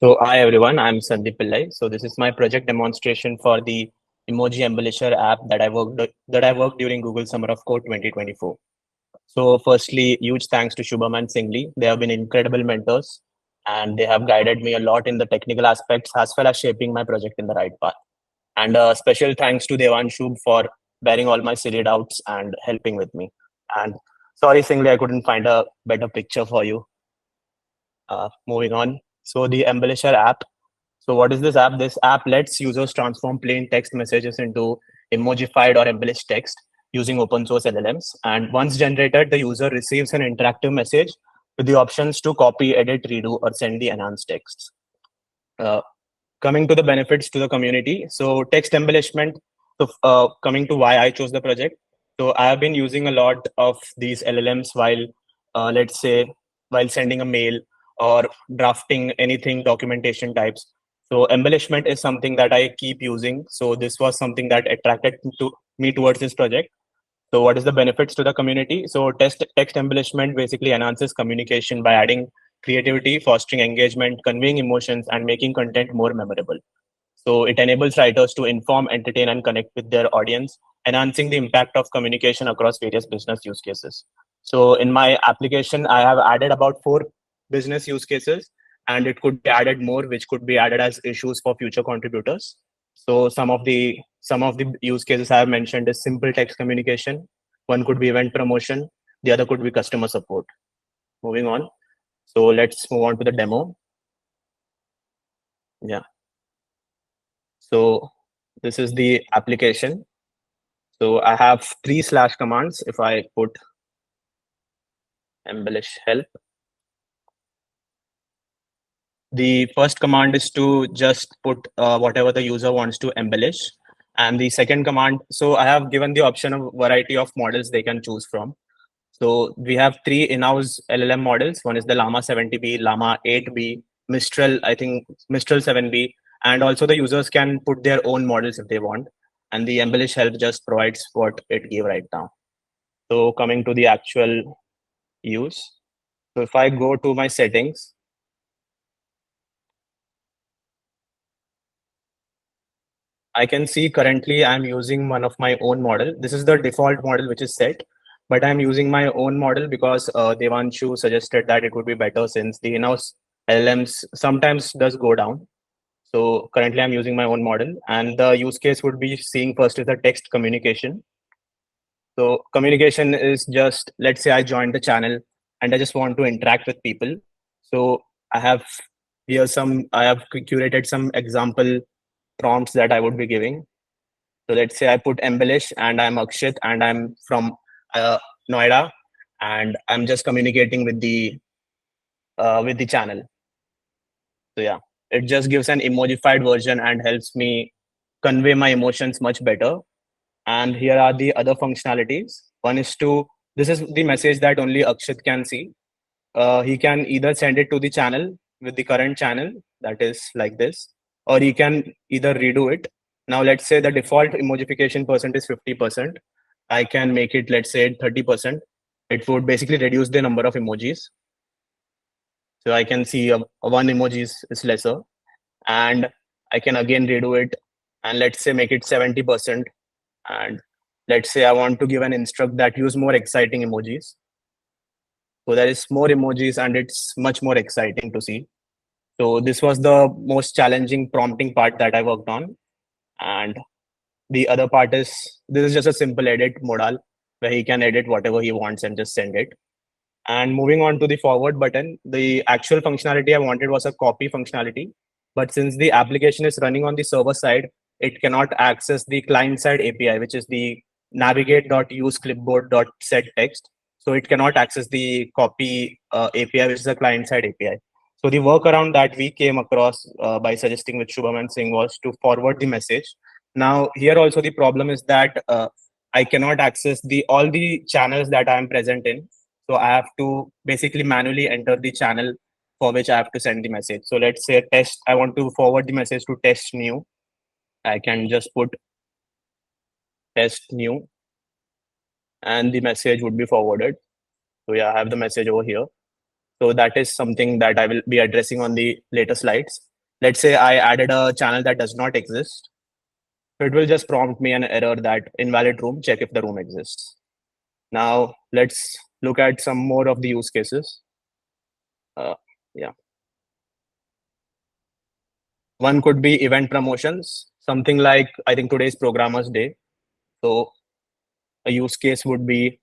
So hi everyone, I'm Sandeep Pillai. So this is my project demonstration for the Emoji Embellisher app that I worked during Google Summer of Code 2024. So firstly, huge thanks to Shubham and Singli. They have been incredible mentors and they have guided me a lot in the technical aspects as well as shaping my project in the right path. And special thanks to Devanshu for bearing all my silly doubts and helping with me. And sorry, Singli, I couldn't find a better picture for you. Moving on. So the Embellisher app. So what is this app? This app lets users transform plain text messages into emojified or embellished text using open source LLMs. And once generated, the user receives an interactive message with the options to copy, edit, redo, or send the enhanced texts. Uh, Coming to the benefits to the community. So text embellishment. So coming to why I chose the project. So I have been using a lot of these LLMs while, let's say, while sending a mail or drafting anything documentation types. So embellishment is something that I keep using. So this was something that attracted to me towards this project. So what is the benefits to the community? So text embellishment basically enhances communication by adding creativity, fostering engagement, conveying emotions, and making content more memorable. So it enables writers to inform, entertain, and connect with their audience, enhancing the impact of communication across various business use cases. So in my application, I have added about 4 business use cases, and it could be added more, which could be added as issues for future contributors. So some of the use cases I have mentioned is simple text communication. One could be event promotion. The other could be customer support. Moving on. So let's move on to the demo. Yeah. So this is the application. So I have 3/commands. If I put embellish help, the first command is to just put whatever the user wants to embellish. And the second command, so I have given the option of variety of models they can choose from. So we have 3 in-house LLM models. One is the Llama 70B, Llama 8B, Mistral, I think Mistral 7B, and also the users can put their own models if they want. And the embellish help just provides what it gave right now. So coming to the actual use. So if I go to my settings, I can see currently I'm using one of my own model. This is the default model which is set, but I'm using my own model because Devanshu suggested that it would be better since the in-house LLMs sometimes does go down. So currently I'm using my own model, and the use case would be seeing first is the text communication. So communication is just, let's say I joined the channel and I just want to interact with people. So I have I have curated some example prompts that I would be giving. So let's say I put embellish and I'm Akshit and I'm from Noida and I'm just communicating with the channel. So yeah, it just gives an emojified version and helps me convey my emotions much better. And here are the other functionalities. One is this is the message that only Akshit can see. He can either send it to the channel with the current channel, that is like this, or he can either redo it. Now, let's say the default emojification percent is 50%. I can make it, let's say, 30%. It would basically reduce the number of emojis. So I can see one emoji is lesser, and I can again redo it, and let's say make it 70%. And let's say I want to give an instruct that use more exciting emojis. So there is more emojis and it's much more exciting to see. So this was the most challenging prompting part that I worked on. And the other part is this is just a simple edit modal where he can edit whatever he wants and just send it. And moving on to the forward button, the actual functionality I wanted was a copy functionality. But since the application is running on the server side, it cannot access the client side API, which is the navigate.useclipboard.set text. So it cannot access the copy API, which is a client side API. So the workaround that we came across by suggesting with Shubham and Singh was to forward the message. Now here also the problem is that I cannot access the all the channels that I am present in. So I have to basically manually enter the channel for which I have to send the message. So let's say test, I want to forward the message to test new. I can just put test new and the message would be forwarded. So yeah, I have the message over here. So that is something that I will be addressing on the later slides. Let's say I added a channel that does not exist. So it will just prompt me an error that invalid room, check if the room exists. Now let's look at some more of the use cases. Uh, yeah. One could be event promotions, something like I think today's Programmers Day. So a use case would be,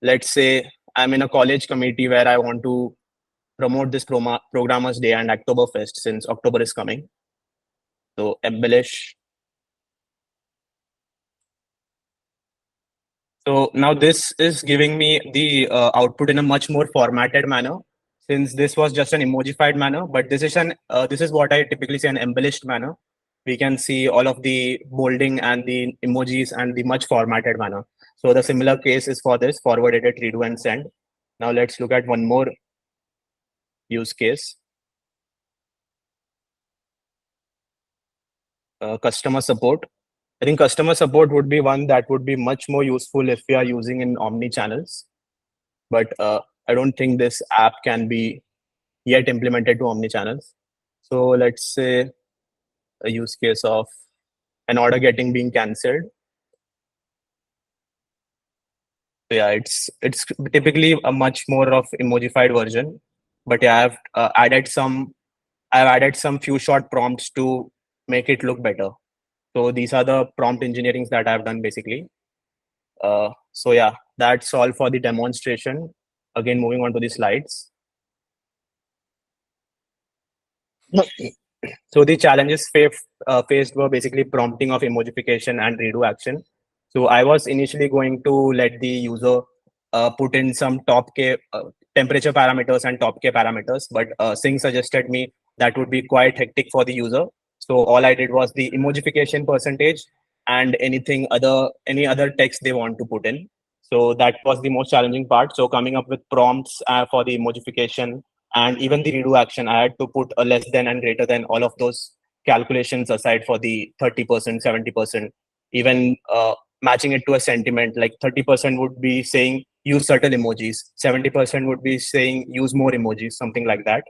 let's say I'm in a college committee where I want to promote this Programmers Day and Oktoberfest since October is coming. So embellish. So now this is giving me the output in a much more formatted manner, since this was just an emojified manner, but this is what I typically say, an embellished manner. We can see all of the bolding and the emojis and the much formatted manner. So the similar case is for this forward, edit, redo, and send. Now let's look at one more use case, customer support. I think customer support would be one that would be much more useful if we are using in omni channels. But I don't think this app can be yet implemented to omni channels. So let's say a use case of an order getting being cancelled. So yeah, it's typically a much more of emojified version. But yeah, I've added some few short prompts to make it look better. So these are the prompt engineerings that I've done basically. So yeah, that's all for the demonstration. Again, moving on to the slides. So the challenges faced were basically prompting of emojification and redo action. So I was initially going to let the user put in some top K temperature parameters and top K parameters, but Singh suggested me that would be quite hectic for the user. So all I did was the emojification percentage and any other text they want to put in. So that was the most challenging part. So coming up with prompts for the emojification and even the redo action, I had to put a less than and greater than all of those calculations aside for the 30%, 70%, even matching it to a sentiment. Like 30% would be saying use certain emojis, 70% would be saying use more emojis, something like that.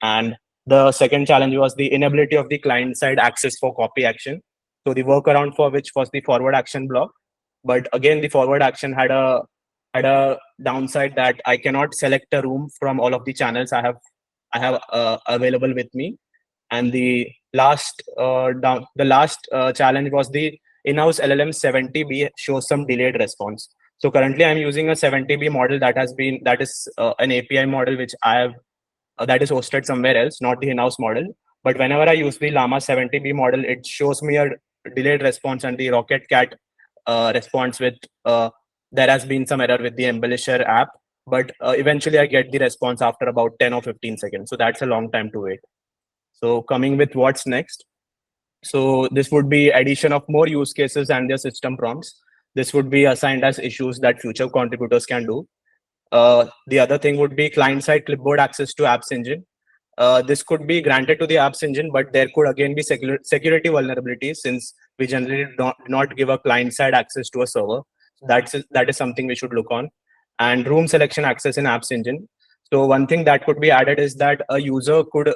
And the second challenge was the inability of the client side access for copy action. So the workaround for which was the forward action block. But again, the forward action had a downside that I cannot select a room from all of the channels I have available with me. And the last challenge was the in-house LLM 70B shows some delayed response. So currently, I'm using a 70B model that is an API model which I have that is hosted somewhere else, not the in-house model. But whenever I use the Llama 70B model, it shows me a delayed response, and the Rocket.Cat response with there has been some error with the Embellisher app. But eventually, I get the response after about 10 or 15 seconds. So that's a long time to wait. So coming with what's next. So this would be addition of more use cases and their system prompts. This would be assigned as issues that future contributors can do. The other thing would be client-side clipboard access to apps engine. This could be granted to the apps engine, but there could again be security vulnerabilities since we generally not give a client-side access to a server. That is something we should look on. And room selection access in apps engine. So one thing that could be added is that a user could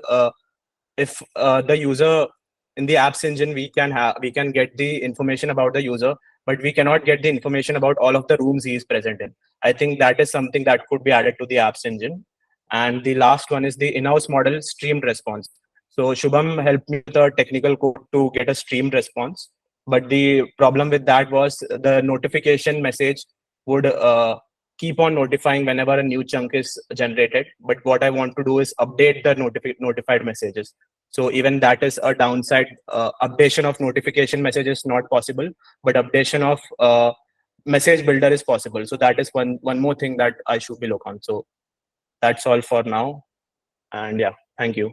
if the user in the apps engine we can get the information about the user, but we cannot get the information about all of the rooms he is present in. I think that is something that could be added to the apps engine. And the last one is the in-house model streamed response. So Shubham helped me with a technical code to get a streamed response, but the problem with that was the notification message would keep on notifying whenever a new chunk is generated. But what I want to do is update the notified messages. So even that is a downside. Updation of notification message is not possible, but updation of message builder is possible. So that is one more thing that I should be look on. So that's all for now. And yeah, thank you.